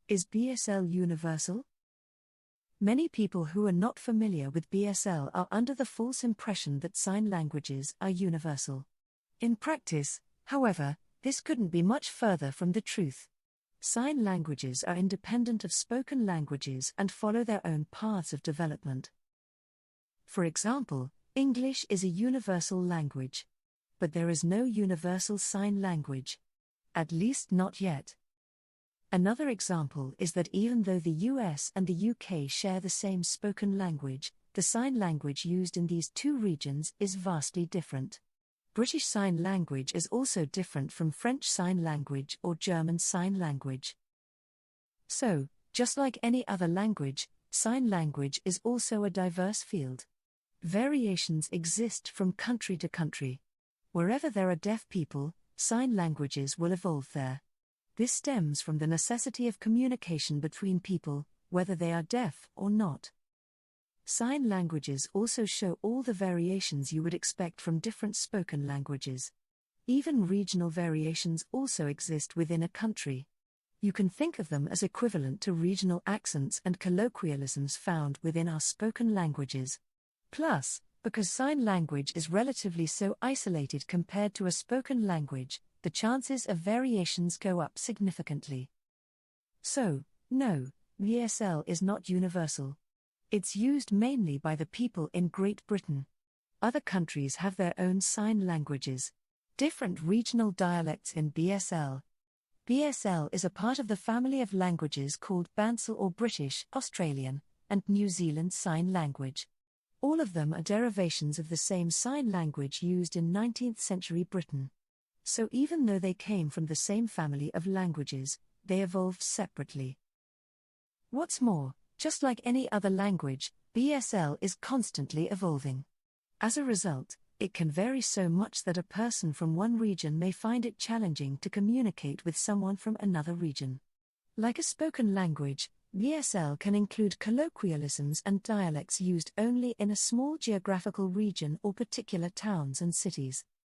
Is BSL universal? Many people who are not familiar with BSL are under the false impression that sign languages are universal. In practice, however, this couldn't be much further from the truth. Sign languages are independent of spoken languages and follow their own paths of development. For example, English is a universal language. But there is no universal sign language. At least not yet. Another example is that even though the US and the UK share the same spoken language, the sign language used in these two regions is vastly different. British Sign Language is also different from French Sign Language or German Sign Language. So, just like any other language, sign language is also a diverse field. Variations exist from country to country. Wherever there are deaf people, sign languages will evolve there. This stems from the necessity of communication between people, whether they are deaf or not. Sign languages also show all the variations you would expect from different spoken languages. Even regional variations also exist within a country. You can think of them as equivalent to regional accents and colloquialisms found within our spoken languages. Plus, because sign language is relatively so isolated compared to a spoken language, the chances of variations go up significantly. So, no, BSL is not universal. It's used mainly by the people in Great Britain. Other countries have their own sign languages. Different regional dialects in BSL. BSL is a part of the family of languages called BSL or British, Australian, and New Zealand Sign Language. All of them are derivations of the same sign language used in 19th century Britain. So even though they came from the same family of languages, they evolved separately. What's more, just like any other language, BSL is constantly evolving. As a result, it can vary so much that a person from one region may find it challenging to communicate with someone from another region. Like a spoken language, BSL can include colloquialisms and dialects used only in a small geographical region or particular towns and cities.